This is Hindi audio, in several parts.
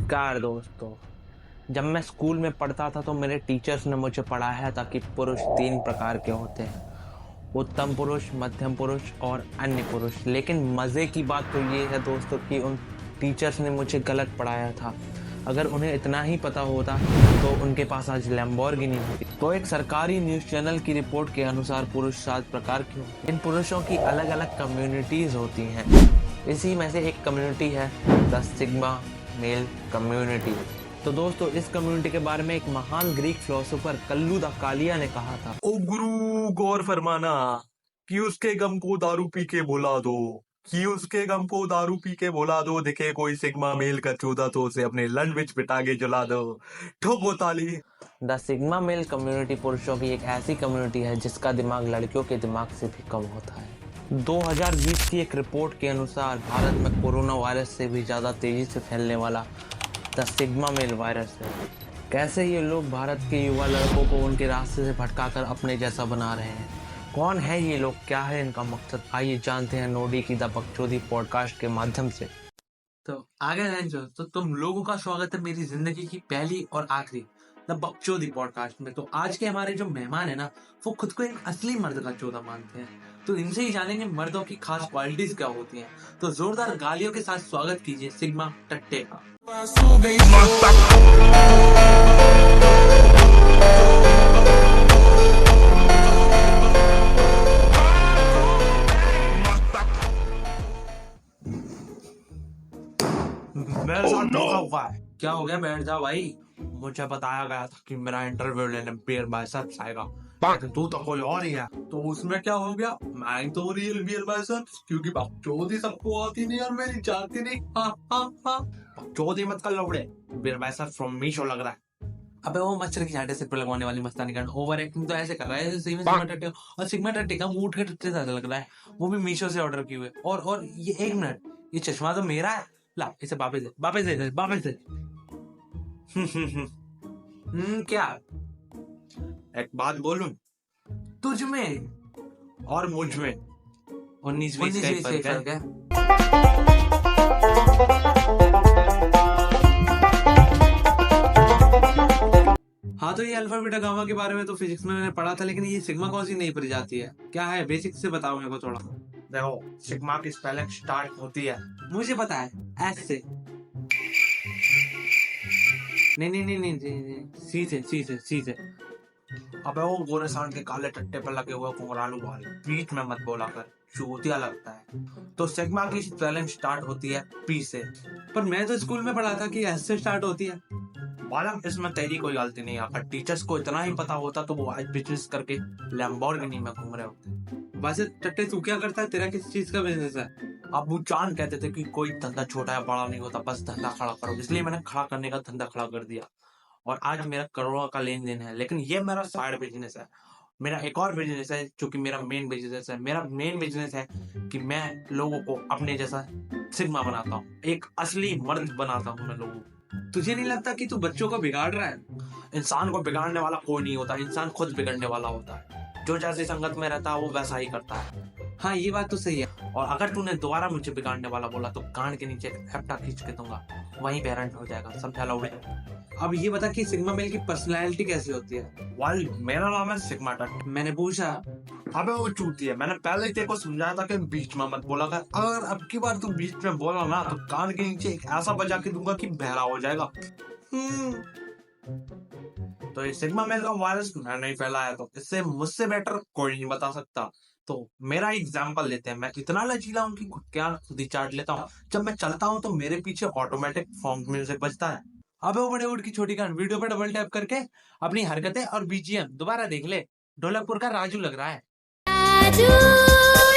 नमस्कार दोस्तों। जब मैं स्कूल में पढ़ता था तो मेरे टीचर्स ने मुझे पढ़ाया था कि पुरुष 3 प्रकार के होते हैं, उत्तम पुरुष, मध्यम पुरुष और अन्य पुरुष। लेकिन मज़े की बात तो ये है दोस्तों कि उन टीचर्स ने मुझे गलत पढ़ाया था। अगर उन्हें इतना ही पता होता तो उनके पास आज लैम्बोर्गिनी होती। तो एक सरकारी न्यूज़ चैनल की रिपोर्ट के अनुसार पुरुष 7 प्रकार के होते हैं। इन पुरुषों की अलग अलग कम्युनिटीज़ होती हैं। इसी में से एक कम्युनिटी है द सिग्मा मेल कम्युनिटी। तो दोस्तों, इस कम्युनिटी के बारे में एक महान Greek philosopher Kallu the Kaliya ने कहा था, ओ गुरु, गौर फरमाना कि उसके गम को दारू पी के भुला दो, कि उसके गम को दारू पी के भुला दो। दिखे कोई सिग्मा मेल का चौदह तो उसे अपने लंड विच पिटा के जला दो। ठोको ताली। द सिग्मा मेल कम्युनिटी पुरुषों की एक ऐसी कम्युनिटी है जिसका दिमाग लड़कियों के दिमाग से भी कम होता है। 2020 की एक रिपोर्ट के अनुसार भारत में कोरोना वायरस से भी ज़्यादा तेज़ी से फैलने वाला द सिग्मा मेल वायरस है। कैसे ये लोग भारत के युवा लड़कों को उनके रास्ते से भटकाकर अपने जैसा बना रहे हैं? कौन है ये लोग, क्या है इनका मकसद? आइए जानते हैं नोडी की द बकचोदी पॉडकास्ट के माध्यम से। तो आगे रेंजर, तो तुम लोगों का स्वागत है मेरी जिंदगी की पहली और आखिरी द बकचोदी पॉडकास्ट में। तो आज के हमारे जो मेहमान है ना, वो खुद को एक असली मर्द का चौथा मानते हैं। तो इनसे ही जानेंगे मर्दों की खास क्वालिटीज क्या होती हैं। तो जोरदार गालियों के साथ स्वागत कीजिए सिग्मा टट्टे का। मेरे साथ धोखा हुआ है। क्या हो गया? बैठ जाओ भाई। मुझे बताया गया था कि मेरा इंटरव्यू लेने बियर बाइसेप्स आएगा, लेकिन तू तो कोई और ही है। तो उसमें क्या हो गया? मैं तो रियल बियर बाइसेप्स, क्योंकि बकचोदी सबको आती नहीं और मेरी जाती नहीं। हाँ हाँ हाँ। बकचोदी मत कर लौड़े, बियर बाइसेप्स फ्रॉम मीशो लग रहा है। अबे वो मच्छर की चाटे सिर पर लगवाने वाली मस्तानी करना, ओवर एक्टिंग तो ऐसे कर रहा है जैसे सिग्मा टट्टे। और सिग्मा टट्टे का मुंह उठ के टट्टे ज्यादा लग रहा है, वो भी मीशो से ऑर्डर किए हुए। और ये एक मिनट, ये चश्मा तो मेरा है। ला इसे वापस दे, वापस दे, वापस दे। क्या? एक बात बोलूं, तुझ में और मुझ में 19-20 का ही फर्क है। हाँ, तो ये अल्फा बीटा गामा के बारे में तो फिजिक्स में मैंने पढ़ा था, लेकिन ये सिग्मा कौन सी नई प्रजाति है? क्या है? बेसिक से बताओ मेरे को थोड़ा। देखो, सिग्मा की स्पेलिंग स्टार्ट होती है, मुझे पता है, एस से। नहीं, सी से। अबे वो गोरे सांड के काले टट्टे पर लगे हुए कुंगरालू वाले बीच में मत बोला कर, चूतिया लगता है। तो सिग्मा की स्पेलिंग स्टार्ट होती है पी से। पर मैं तो स्कूल में पढ़ा था कि एस से स्टार्ट होती है। मालूम, इसमें तेरी कोई गलती नहीं है। अगर टीचर्स को इतना ही पता होता तो वो आज बिजनेस करके लैम्बोर्गिनी में घूम रहे होते। वैसे टट्टे तू क्या करता है? तेरा किस चीज का बिजनेस है? अबू जान कहते थे कि कोई धंधा छोटा या बड़ा नहीं होता, बस धंधा खड़ा करो। इसलिए मैंने खड़ा करने का धंधा खड़ा कर दिया और आज मेरा करोड़ों का लेन देन है। लेकिन ये मेरा साइड बिजनेस है। मेरा एक और बिजनेस है जो कि मेरा मेन बिजनेस है। मेरा मेन बिजनेस है कि मैं लोगों को अपने जैसा सिग्मा बनाता हूँ, एक असली मर्द बनाता हूँ मैं लोगों को। तुझे नहीं लगता कि तू बच्चों को बिगाड़ रहा है? इंसान को बिगाड़ने वाला कोई नहीं होता, इंसान खुद बिगड़ने वाला होता है। जो जैसी संगत में रहता है वो वैसा ही करता है। हाँ, ये बात तो सही है। और अगर तूने दोबारा मुझे बिगाड़ने वाला बोला तो कान के नीचे हेप्टा खींच के दूंगा, वहीं पेरेंट हो जाएगा। समझा लौड़े? अब ये बता कि सिग्मा मेल की पर्सनैलिटी कैसी होती है? वाल, मेरा नाम है सिग्मा टट। मैंने पूछा। अबे वो चूती है, मैंने पहले ही तेरे को समझाया था कि बीच में मत बोला कर। अगर अब की बार तू बीच में बोला ना तो कान के नीचे एक ऐसा बजा के दूंगा कि बहरा हो जाएगा। तो ये सिग्मा मेल का वायरस मैं नहीं फैलाया, तो इससे मुझसे बेटर कोई नहीं बता सकता। तो मेरा एग्जांपल लेते हैं। मैं इतना लचीला हूँ कि क्या खुद ही चाट लेता हूँ। जब मैं चलता हूँ तो मेरे पीछे ऑटोमेटिक फॉन्क म्यूजिक बजता है। अबे वो बड़े उठ की छोटी कान, वीडियो पे डबल टैप करके अपनी हरकतें और बीजीएम दोबारा देख ले। ढोलकपुर का राजू लग रहा है। राजू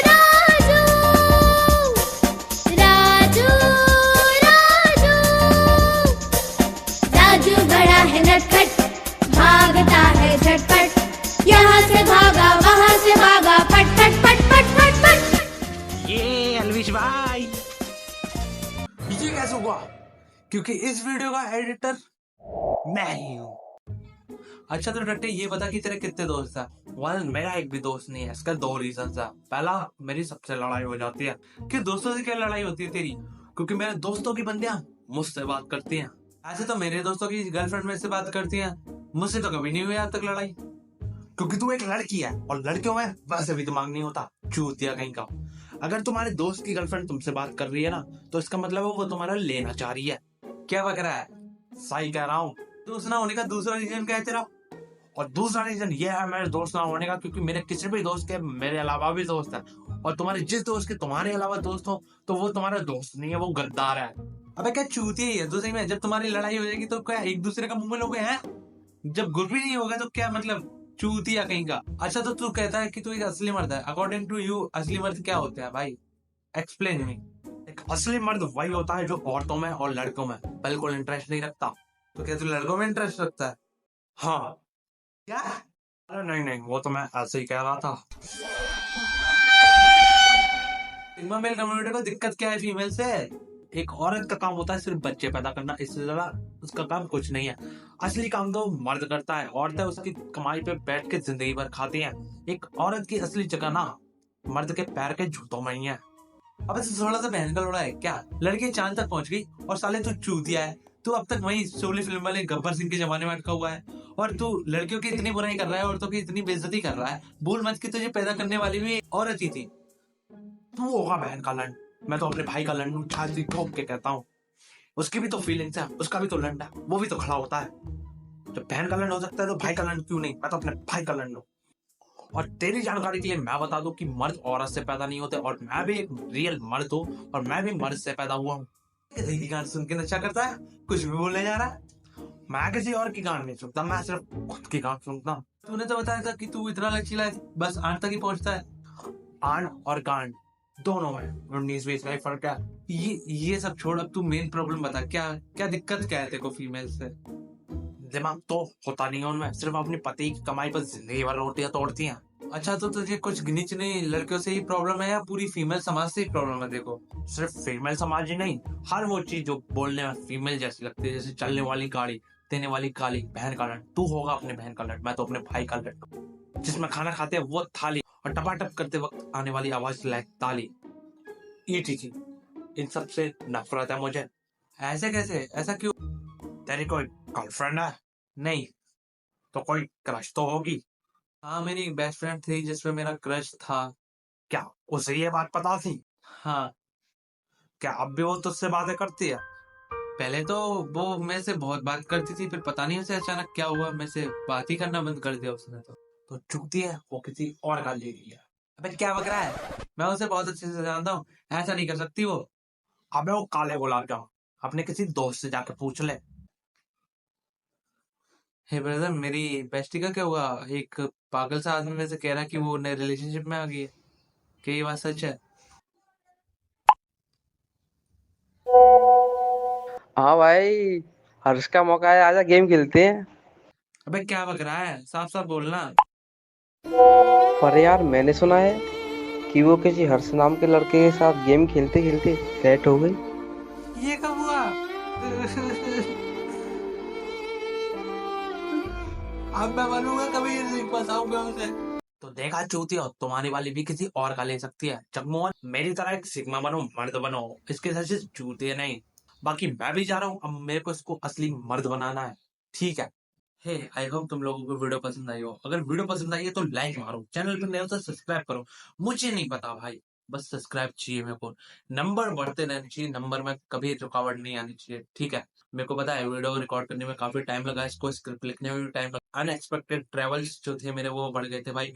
राजू राजू राजू राजू बड़ा है नटखट, भागता है झटपट, यहाँ से भागा वहाँ से भागा, फट फट फट फट फट फट। ये अलविश भाई, ये कैसे हुआ? क्योंकि इस वीडियो का एडिटर मैं ही हूँ। अच्छा तो टट्टे, ये बता कि तेरे कितने दोस्त हैं? वेल, मेरा एक भी दोस्त नहीं है। इसका 2 रीजन है। पहला, मेरी सबसे लड़ाई हो जाती है। कि दोस्तों से क्या लड़ाई होती है तेरी? क्योंकि मेरे दोस्तों की बंदियां मुझसे बात करती हैं ऐसे तो मेरे दोस्तों की गर्लफ्रेंड मेरे से बात करती है, मुझसे तो कभी नहीं हुई आज तक लड़ाई। क्योंकि तू एक लड़की है और लड़कियों में वैसे भी दिमाग नहीं होता, चूतिया कहीं का। अगर तुम्हारे दोस्त की गर्लफ्रेंड तुमसे बात कर रही है ना, तो इसका मतलब है वो तुम्हारा लेना चाह रही है। क्या बक रहा है? सही कह रहा हूँ। दोस्त ना होने का दूसरा रीजन क्या है तेरा? और दूसरा रीजन ये है मेरे दोस्त ना होने का, क्योंकि मेरे किसी भी दोस्त के मेरे अलावा भी दोस्त है, और तुम्हारे जिस दोस्त के तुम्हारे अलावा दोस्त हो तो वो तुम्हारा दोस्त नहीं है, वो गद्दार है। अबे क्या चूतिया ही है तो सही में। जब तुम्हारी लड़ाई हो जाएगी तो क्या एक दूसरे का मुंह में लोगे हैं? जब गुट भी नहीं होगा तो क्या मतलब, चूतिया कहीं का। अच्छा तो तू कहता है कि तू एक असली मर्द है, अकॉर्डिंग टू यू असली मर्द क्या होते हैं भाई? Explain me. एक असली मर्द वही होता है जो औरतों में और लड़कों में बिल्कुल इंटरेस्ट नहीं रखता। तो क्या तू लड़कों में इंटरेस्ट रखता है? हाँ। क्या? अरे नहीं नहीं, वो तो मैं ऐसे ही कह रहा था। सिग्मा मेल कम्युनिटी को दिक्कत क्या है फीमेल से? एक औरत का काम होता है सिर्फ बच्चे पैदा करना, इससे ज्यादा उसका काम कुछ नहीं है। असली काम तो मर्द करता है, औरतें उसकी कमाई पे बैठ के जिंदगी भर खाती हैं। एक औरत की असली जगह ना मर्द के पैर के जूतों में ही है। अब ऐसे थोड़ा सा बहन का लोड़ा है क्या? लड़की चांद तक पहुंच गई और साले तू चूतिया है। तू अब तक वही शोले फिल्म वाले गब्बर सिंह के जमाने में अटका हुआ है, और तू लड़कियों की इतनी बुराई कर रहा है, औरतों की इतनी बेइज्जती कर रहा है। भूल मत कि तुझे पैदा करने वाली भी एक औरत ही थी। तू होगा बहन का लंड, मैं तो अपने भाई का लंड छाती ठोक के कहता हूँ। उसकी भी तो फीलिंग्स है, उसका भी तो लंड है, वो भी तो खड़ा होता है। जब बहन का लंड हो सकता है तो भाई का लंड क्यों नहीं? मैं तो अपने भाई का लंड हूँ। और तेरी जानकारी के लिए मैं बता दूं कि मर्द औरत से पैदा नहीं होते, और मैं भी एक रियल मर्द हूँ, और मैं भी मर्द से पैदा हुआ हूँ। किसी की गान सुन के नशा करता है, कुछ भी बोलने जा रहा है। मैं किसी और की गान नहीं सुनता, मैं सिर्फ खुद की गान सुनता हूँ। तूने तो बताया था कि तू इतना लचीला है, बस आठ तक ही पहुंचता है। आन और गांड दोनों में 19-20 का ही फर्क है। ये सब छोड़, अब तू मेन प्रॉब्लम बता, क्या क्या दिक्कत क्या है तेरे को फीमेल से? दिमाग तो होता नहीं है उनमें, सिर्फ अपनी पति की कमाई पर जिंदगी भर रोटियां तोड़ती हैं। अच्छा तो तुझे कुछ गिनी चुनी लड़कियों से ही प्रॉब्लम है या पूरी फीमेल समाज से ही प्रॉब्लम है? देखो, सिर्फ फीमेल समाज ही नहीं, हर वो चीज जो बोलने में फीमेल जैसी लगती है, जैसे चलने वाली गाड़ी, देने वाली गाली। बहन का लड़, तू होगा अपने बहन का लड़, मैं तो अपने भाई का लड़। जिसमें खाना खाते हैं वो थाली, और टपाटप करते वक्त आने वाली आवाज लायक ताली, ईटीटी, इन सब से नफरत है मुझे। ऐसे कैसे? ऐसा क्यों? तेरी कोई गर्लफ्रेंड है? नहीं तो कोई क्रश तो होगी। हाँ, मेरी एक बेस्ट फ्रेंड थी जिसपे मेरा क्रश था। क्या उसे ये बात पता थी? हाँ। क्या अब भी वो तुझसे बातें करती है? पहले तो वो मेरे से बहुत बात करती थी, फिर पता नहीं उसे अचानक क्या हुआ, मेरे से बात ही करना बंद कर दिया उसने। तो चुकती है, वो किसी और का ले रही है। अबे क्या बक रहा है? मैं उसे बहुत अच्छे से जानता हूँ, ऐसा नहीं कर सकती वो। अबे वो काले गुलाब जामुन, अपने किसी दोस्त से जाके पूछ ले। हे ब्रदर, मेरी बेस्टी का क्या हुआ? एक पागल सा आदमी मेरे से कह रहा है कि वो नए रिलेशनशिप में आ गई है। क्या ये बात सच है? हाँ भाई, हर्ष का मौका है, आजा गेम खेलते हैं। अबे क्या बक रहा है? साफ साफ बोलना। पर यार मैंने सुना है कि वो किसी हर्ष नाम के लड़के के साथ गेम खेलते खेलते डेट हो गई। ये कब हुआ? अब मैं बनूंगा कभी फंसाऊंगा उसे। तो देखा चूतिया, तुम्हारी वाली भी किसी और का ले सकती है। जगमोहन, मेरी तरह एक सिग्मा बनो, मर्द बनो, इसके साथ सिर्फ चूतिया नहीं। बाकी मैं भी जा रहा हूँ, अब मेरे को इसको असली मर्द बनाना है। ठीक है। हे, आई होप तुम लोगों को वीडियो पसंद आई हो। अगर वीडियो पसंद आई है तो लाइक मारो, चैनल पर नए हो तो सब्सक्राइब करो। मुझे नहीं पता भाई, बस सब्सक्राइब चाहिए मेरे को। नंबर बढ़ते रहने चाहिए, नंबर में कभी रुकावट नहीं आनी चाहिए, ठीक है? मेरे को पता है वीडियो रिकॉर्ड करने में काफी टाइम लगा, इसको स्क्रिप्ट लिखने में भी टाइम लगा। अनएक्सपेक्टेड ट्रेवल्स जो थे मेरे वो बढ़ गए थे भाई।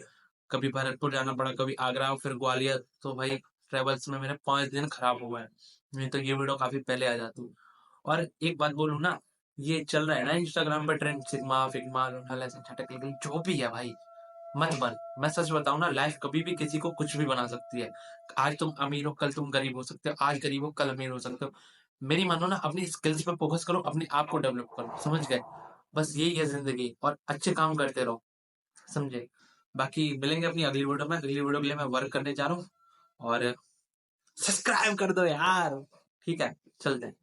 कभी भरतपुर जाना पड़ा, कभी आगरा, फिर ग्वालियर। तो भाई ट्रेवल्स में मेरे 5 दिन खराब हुए हैं, नहीं तो ये वीडियो काफी पहले आ जाती। और एक बात बोलूं ना, ये चल रहा है ना इंस्टाग्राम पे ट्रेंड, सिग्मा फिग्मा लोनालेसन छटक, जो भी है भाई, मत बन। मैं सच बताऊं ना, लाइफ कभी भी किसी को कुछ भी बना सकती है। आज तुम अमीर हो, कल तुम गरीब हो सकते हो, आज गरीब हो कल अमीर हो सकते हो। मेरी मानो ना, अपनी स्किल्स पे फोकस करो, अपने आप को डेवलप करो, समझ गए? बस यही है जिंदगी, और अच्छे काम करते रहो, समझे? बाकी मिलेंगे अपनी अगली वीडियो में। अगली वीडियो के लिए मैं वर्क करने जा रहा हूँ, और सब्सक्राइब कर दो यार, ठीक है? चलते हैं।